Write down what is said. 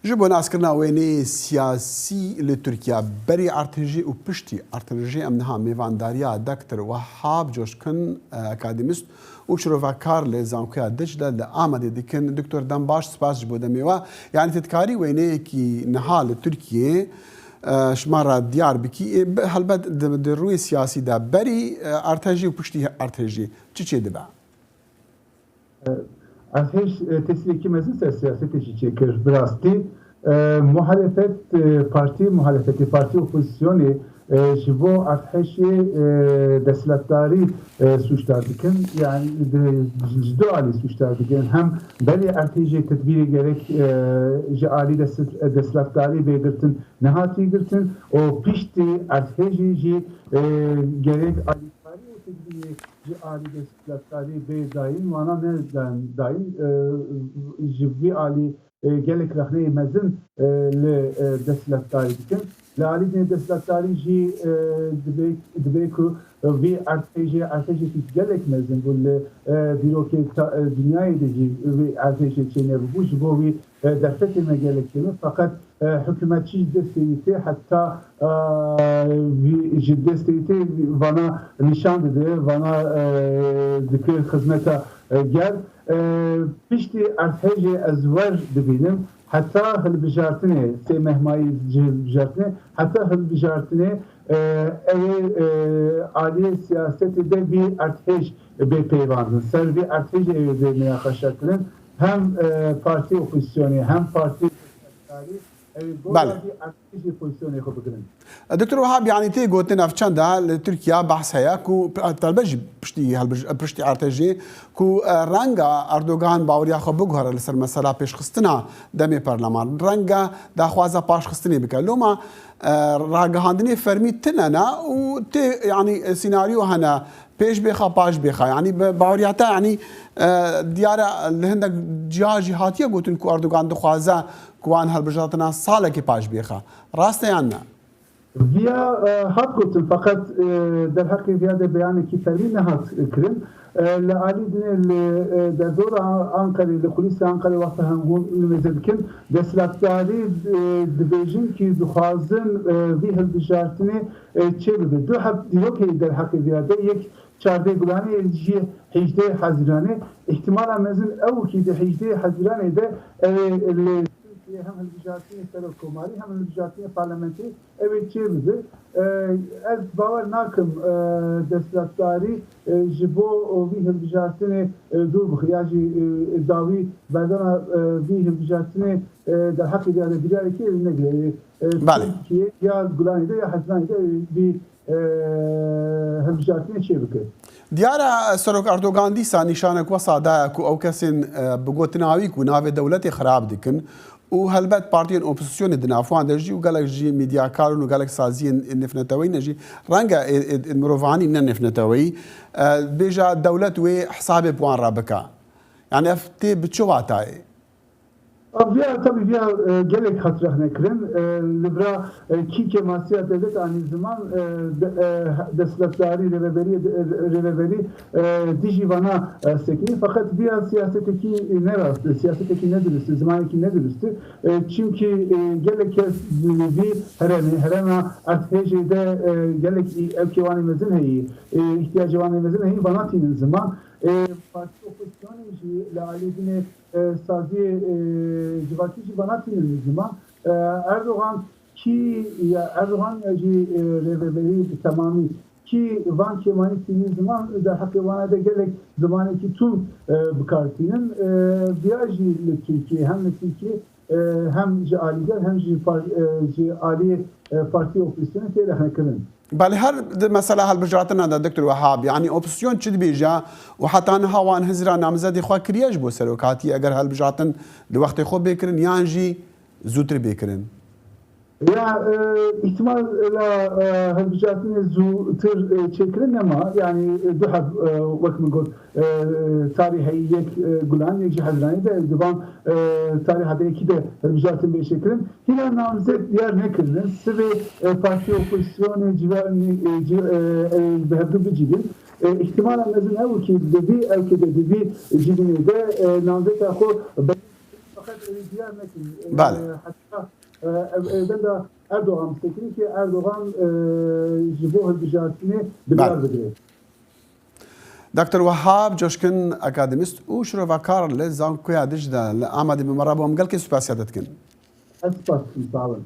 جبوا ناس كنا ويني سياسي لتركيا بري ارتجي وبشتي ارتجي امنها ميفان داريا دكتور وهاب جوشكن اكاديميست وشروفا كارل زانكيا دجله لآمد ديكن دكتور دمباش سباس جبو دميوا يعني تتكاري ويني كي نهال تركيا شمارة ديار بكي هلبت دروي سياسي دا بري ارتجي وبشتي ارتجي تشي دبا ارتج تسليكي مزن سياسة تشي كر براستي muhalefet parti opozisyonu ji bo artêşê destlatdarî suçlar dikin yani ji du alî suçlar dikin hem berê artêşê tedbîrê gerek ji alî destlatdarî bêgirtin nehatî girtin û piştî artêşê jî gerek alîkarî û tedbîrê ji alî destlatdarî bê dayîn wana ne dayîn ji vî alî gelek rexneyê mezin li destlatdarî dikin. Li alî destlatdarî jî dibe ku vî artêşê gelek mezin bû li dîrokê dinyayê de jî vî artêşê çêne bû ji bo wî derfetê me gelek kirimin fakat hükümetçi ji destê heta ji destê vana nîşan dide vana dikir xizmeta gel piştî artêşê ez wer dibînim heta hilbijartinê sê mehmayî hilbijartinê heta hilbijartinê ew aliyê siyasetê de vî artêş bêpeyvandin ser vî artêşê ew dê münaqeşe kirin hem partî opozisyonê hem partî دكتور وهاب يعني تي قوتنا في تشاندا لتركيا بحث هيا كو طلبج بشتي ارتجي كو رانغا اردوغان باوريا خو بغهر لسر مساله پیش خستنا دمي برلمان رانغا دا خوازا باش خستني بكلوما راغهاندني فرمي تننا و تي يعني سيناريو هنا پیش بخا باش بخا يعني باورياتا يعني ديارة لهندك جاجي هاتيه قوتن كو اردوغان دخوازا كوان هالبجاتنا صالة كي باش بيخا راسته عنا فيا هات قلت فقط در حقي فيا ده بيان كي فرينا هات كريم لعلي در دور أنقرة لكوليس أنقرة وقتها نقول المزدكن دستلاتداري دبيجين كي دخوازن في هالبجاتنا تشبه دو حب ديوكي در حقي فيا ده يك چارده گلانه جی 18 حزیرانه احتمالا مزن او کی ده 18 حزیرانه ده هم البجاتین سرکوماری هم البجاتین پارلمانتری evet çevirdi. Ez bavar nakim destlatdarî ji bo vî hilbijartinê dûr bixiyajî dawî berdana vî hilbijartinê der heqê de bilarekê negire Türkiye ya Gulanî de ya Hezbanî de vî hilbijartinê çêbike. Diyara Serok Erdogan dîsa nîşanek wesa daya ku ew kesên bi gotinawî ku navê dewletê xirab dikin و هلبت پارتیان اپوزیسیون دنافوان درجی و گلک جی میدیا کارون و گلک سازی نفنتوی نجی رنگا مروفانی نفنتوی بیجا دولت و حساب بوان رابکا يعني افتي بتشواتاي فيها طبعا فيها جلك خطرة نكرن لبرا كي كماسية devlet aynı zaman destlatdarî reveberi dijivana sekini fakat via siyaseteki ne rastı siyaseteki ne dürüstü zamanki ne dürüstü çünkü gelek bir herema artejede gelek evkivani mezin heyi ihtiyacı vani mezin heyi vanatinin zaman parti opozisyonu لعلیدین سازی جواتی جواناتی نمی‌دونم اردوغان کی یا اردوغان جی رهبری تمامی کی وان کی مانی تیمی zaman در حق وانه de gelek zamanı ki tüm bkartinin biyajı Türkiye hem Türkiye hem aliler hem ali parti opozisyonu teyre kırın. بالي هر مسألة هالبجراتنا دا دكتور وهاب يعني أوبسيون تشد بيجا وحتى أنا هوان هزرا نامزدي خوا كرياج بو سروكاتي أجر هالبجراتن لوقت خو بيكرن يانجي زوتر بيكرن Ya ihtimal hevcatine zutur çekirin ama yani daha vakit mi god tarihiyek gulan yek hazrani de divan tarihade iki de hevcatin bir çekirin. Hila namzet diğer ne kirin? Size parti opozisyonu civarını behebdu bir cibin. İhtimalen mezun ev ki dedi ev ki dedi cibini de namzet akor fakat diğer ne kirin? بنده اردوغان مستقری که اردوغان جبوه البجارتینه بگار بگیره. دکتر وهاب جوشکن اکادمیست و شروع کار لزان کویا دجدا آماده بمرابو مقال که سپاسیاتت کن. اسپاس سالم.